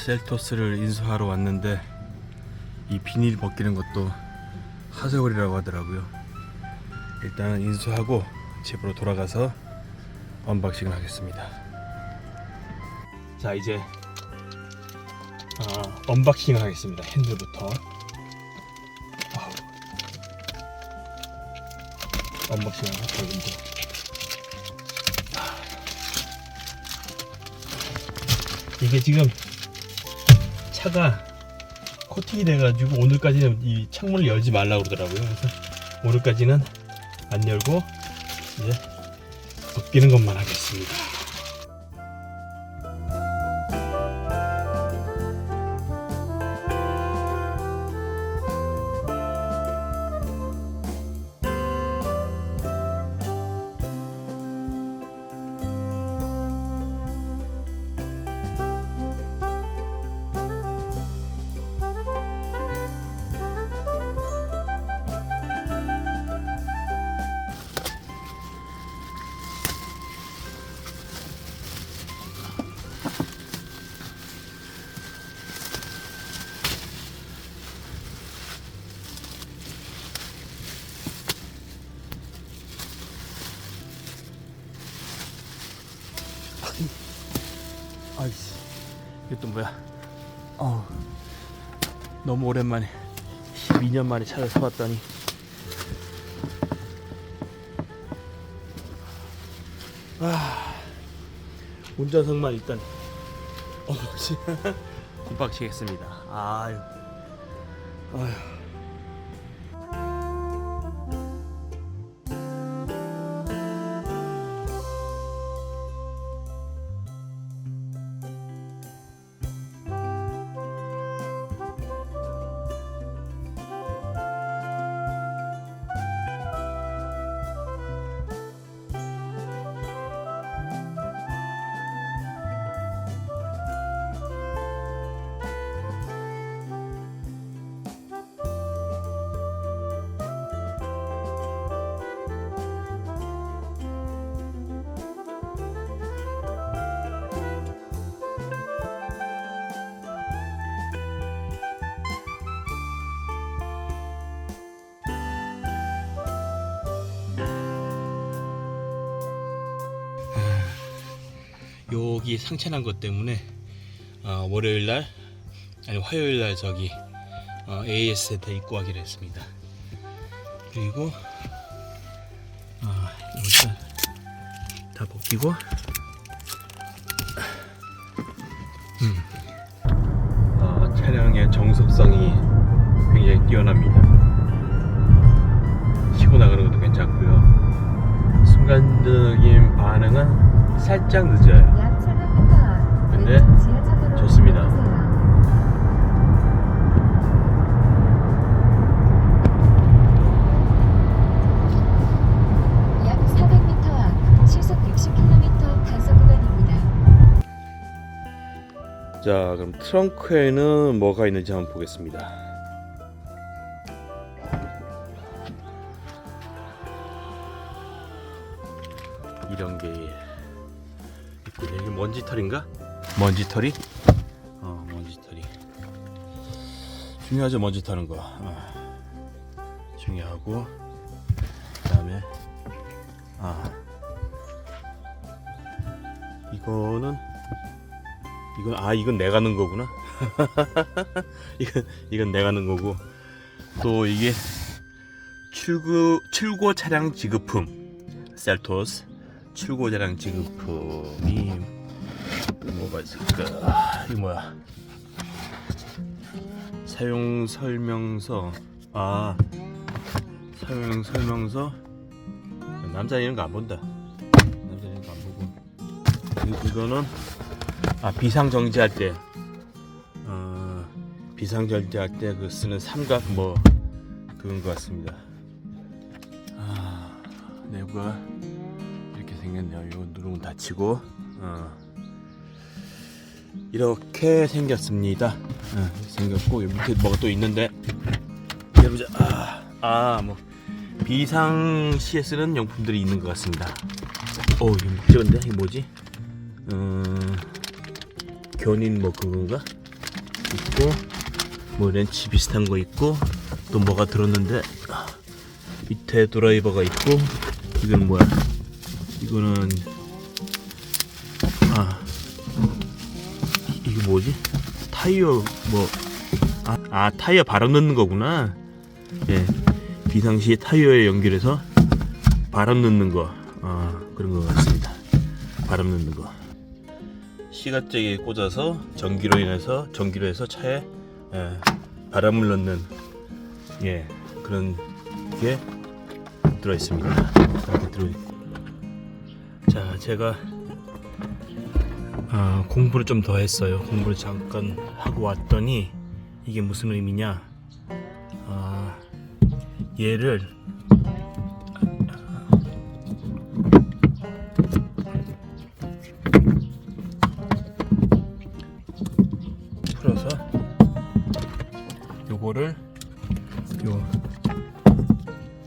셀토스를 인수하러 왔는데 이 비닐 벗기는 것도 하세월이라고 하더라고요. 일단 인수하고 집으로 돌아가서 언박싱을 하겠습니다. 자, 이제 언박싱을 하겠습니다. 핸들부터. 언박싱을 할 거인데 이게 지금 차가 코팅이 돼가지고 오늘까지는 이 창문을 열지 말라고 그러더라고요. 그래서 오늘까지는 안 열고 이제 벗기는 것만 하겠습니다. 아이씨, 이게 또 뭐야? 너무 오랜만에 12년 만에 차를 사왔더니 운전석만 일단 언박싱 했습니다. 아유. 여기 상처난 것 때문에 월요일날 아니 화요일날 저기 AS 센터 입고 하기로 했습니다. 그리고 이것도 다 벗기고 차량의 정속성이 굉장히 뛰어납니다. 치고 나가는 것도 괜찮고요. 순간적인 반응은 살짝 늦어요. 근데 좋습니다. 약 400m 앞 시속 60km 단속 구간입니다. 자, 그럼 트렁크에는 뭐가 있는지 한번 보겠습니다. 이런 게 있고, 이게 먼지털인가? 먼지털이? 먼지털이 중요하죠. 먼지 타는 거 중요하고, 그 다음에 이건 내가 넣은 거구나. 이건 내가 넣은 거고, 또 이게 출고 차량 지급품, 셀토스 출고 차량 지급품이 뭐가 있을까? 이거 뭐야? 사용 설명서. 사용 설명서. 남자 이런 거 안 본다. 남자 이런 거 안 보고. 이거는 비상 정지할 때 그 쓰는 삼각 뭐 그런 것 같습니다. 내부가 이렇게 생겼네요. 이거 누르면 닫히고 이렇게 생겼습니다. 생겼고, 여기 밑에 뭐가 또 있는데 열어보자. 뭐 비상시에 쓰는 용품들이 있는 것 같습니다. 이거 묵직한데? 이게 뭐지? 견인 뭐 그건가? 있고, 뭐 렌치 비슷한 거 있고, 또 뭐가 들었는데 밑에 드라이버가 있고, 이건 뭐야? 이거는 이게 뭐지? 타이어 뭐 타이어 바람 넣는 거구나. 예, 비상시에 타이어에 연결해서 바람 넣는 거. 그런 거 같습니다. 바람 넣는 거. 시가잭에 꽂아서 전기로 해서 차에 바람을 넣는 그런 게 들어 있습니다. 이렇게 들어 있고. 자, 제가 공부를 좀 더 했어요. 공부를 잠깐 하고 왔더니 이게 무슨 의미냐? 얘를 풀어서 요거를 요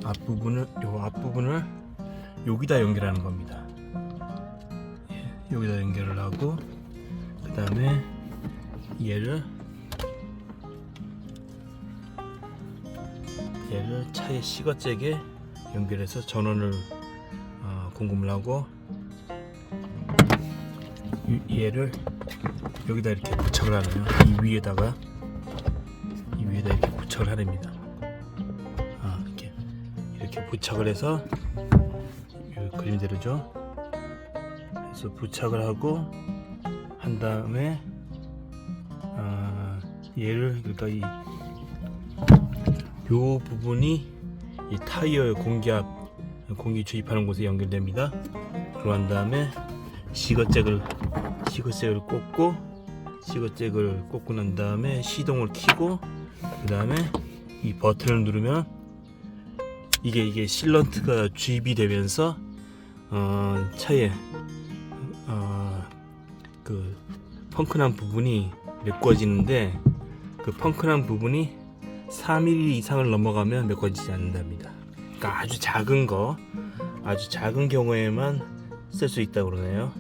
앞부분을 여기다 연결하는 겁니다. 여기다 연결을 하고, 그 다음에 얘를 차의 시거잭에 연결해서 전원을 공급을 하고, 얘를 여기다 이렇게 부착을 하네요. 이 위에다가 이렇게 부착을 하랍니다. 이렇게 부착을 해서 이 그림대로죠. 그래서 부착을 하고 한 다음에 얘를, 그러니까 요 부분이 이 타이어의 공기 주입하는 곳에 연결됩니다. 그러한 다음에 시거잭을 꽂고 난 다음에 시동을 켜고, 그 다음에 이 버튼을 누르면 이게 실런트가 주입이 되면서 차에 그 펑크난 부분이 메꿔지는데, 그 펑크난 부분이 4mm 이상을 넘어가면 메꿔지지 않는답니다. 그러니까 아주 작은 경우에만 쓸 수 있다고 그러네요.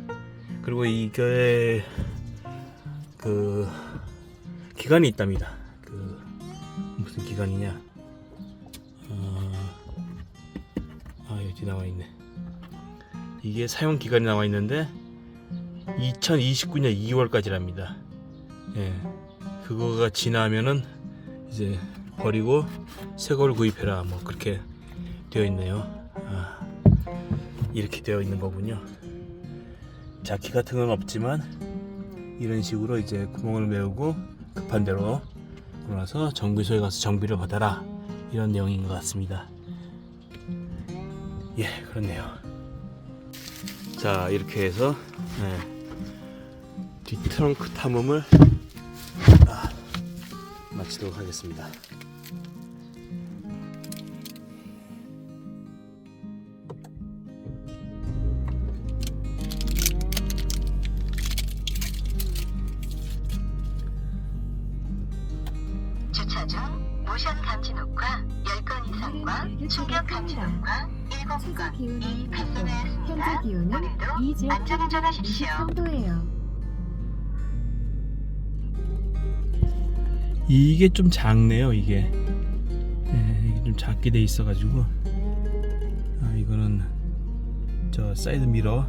그리고 이게 그 기간이 있답니다. 그 무슨 기간이냐? 여기 나와 있네. 이게 사용 기간이 나와 있는데 2029년 2월까지랍니다. 예, 그거가 지나면은 이제 버리고 새 거를 구입해라, 뭐 그렇게 되어 있네요. 이렇게 되어 있는 거군요. 자키 같은 건 없지만 이런 식으로 이제 구멍을 메우고 급한 대로 그러나서 정비소에 가서 정비를 받아라, 이런 내용인 것 같습니다. 예, 그렇네요. 자, 이렇게 해서 뒷 트렁크 탐험을 마치도록 하겠습니다. 주차 중 모션 감지 녹화 10건 이상과 충격 감지 녹화 7건 기온은 발송하였습니다. 현재 기온은 오늘도 이 지역 안전운전하십시오. 23도예요. 이게 좀 작네요. 이게 좀 작게 돼 있어가지고 이거는 저 사이드 미러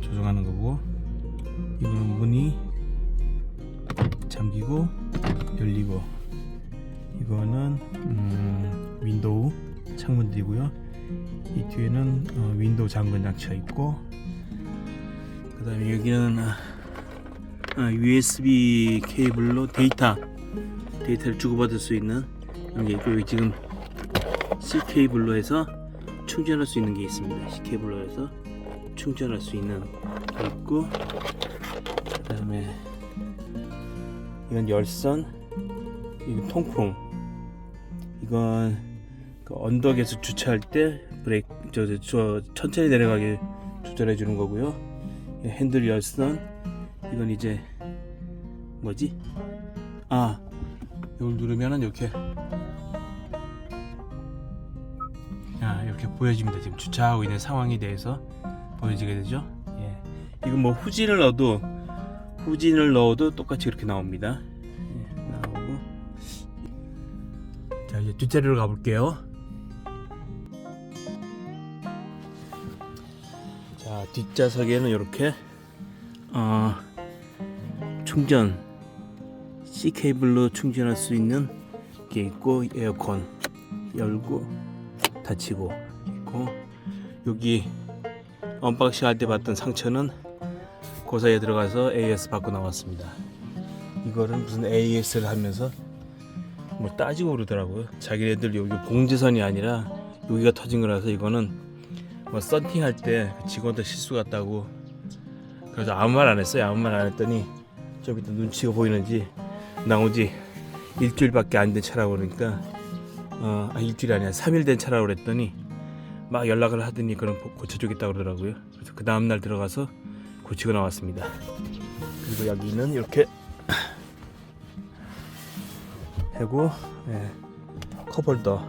조정하는 거고, 이거는 문이 잠기고 열리고, 이거는 윈도우 창문들이고요. 이 뒤에는 윈도우 잠근 장치가 있고, 그 다음에 여기는 USB 케이블로 데이터를 주고받을 수 있는 게 있고, 여기 지금 C 케이블로 해서 충전할 수 있는 게 있습니다. C 케이블로 해서 충전할 수 있는 게 있고, 그 다음에 이건 열선, 이건 통풍, 이건 그 언덕에서 주차할 때 브레이크 저 천천히 내려가게 조절해 주는 거고요. 핸들 열선, 이건 이제 뭐지? 이걸 누르면은 이렇게 보여집니다. 지금 주차하고 있는 상황에 대해서 보여지게 되죠. 예. 이건 뭐 후진을 넣어도 똑같이 이렇게 나옵니다. 이제 뒷자리로 가볼게요. 자, 뒷좌석에는 이렇게 충전 C 케이블로 충전할 수 있는 게 있고, 에어컨 열고 닫히고 있고, 여기 언박싱 할 때 봤던 상처는 그 사이에 들어가서 AS 받고 나왔습니다. 이거는 무슨 AS를 하면서 뭐 따지고 그러더라고요. 자기네들 여기 봉제선이 아니라 여기가 터진 거라서 이거는 뭐 썬팅할 때 직원들 실수 같다고. 그래서 아무 말 안 했어요. 아무 말 안 했더니 좀 이따 눈치가 보이는지 나온 지 일주일밖에 안 된 차라고 그러니까 일주일이 아니라 3일 된 차라고 그랬더니 막 연락을 하더니 그럼 고쳐주겠다고 그러더라고요. 그래서 그 다음날 들어가서 고치고 나왔습니다. 그리고 여기는 이렇게 하고, 컵홀더.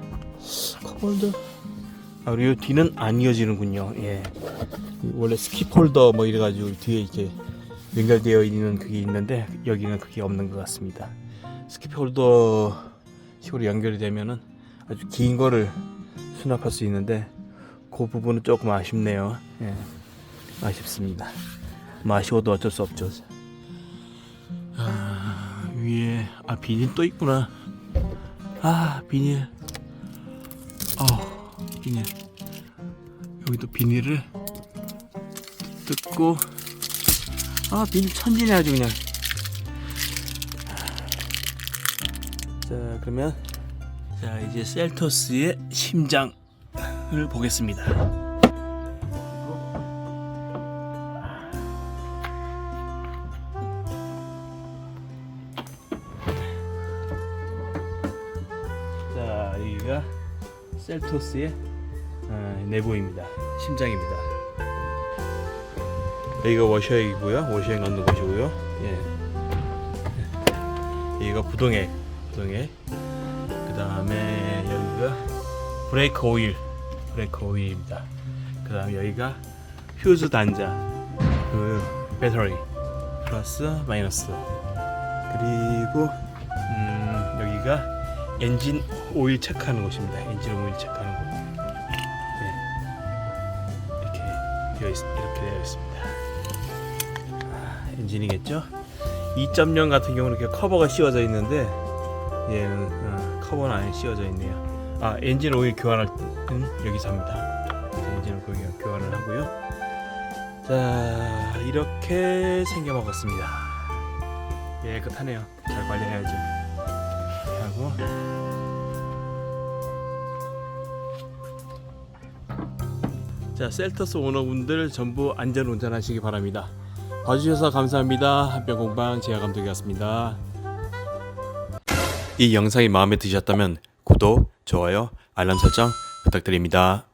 그리고 뒤는 안 이어지는군요. 예. 원래 스킵홀더 뭐 이래가지고 뒤에 이렇게 연결되어 있는 그게 있는데 여기는 그게 없는 것 같습니다. 스킵홀더 식으로 연결이 되면은 아주 긴 거를 수납할 수 있는데 그 부분은 조금 아쉽네요. 예. 아쉽습니다. 뭐 아쉬워도 어쩔 수 없죠. 위에 비닐 또 있구나. 비닐. 비닐. 여기도 비닐을 뜯고. 비닐 천지네 아주 그냥. 자, 그러면 이제 셀토스의 심장을 보겠습니다. 자, 여기가 셀토스의 내부입니다. 심장입니다. 여기가 워셔액이고요. 워셔액 넣는 곳이고요. 여기가 부동액. 그 다음에 여기가 브레이크 오일입니다. 그 다음에 여기가 휴즈 단자, 그 배터리 플러스 마이너스. 그리고 여기가 엔진 오일 체크하는 곳입니다. 엔진 오일 체크하는 곳. 이렇게 되어 있습니다. 엔진이겠죠? 2.0 같은 경우는 이렇게 커버가 씌워져 있는데 얘는 커버는 안에 씌워져 있네요. 엔진 오일 교환할 때는 여기서 합니다. 엔진 오일 교환을 하고요. 자, 이렇게 생겨 먹었습니다. 깨끗하네요. 잘 관리해야죠. 이렇게 하고 자, 셀토스 오너분들 전부 안전 운전하시기 바랍니다. 봐주셔서 감사합니다. 한병공방 제야 감독이었습니다. 이 영상이 마음에 드셨다면 구독, 좋아요, 알람 설정 부탁드립니다.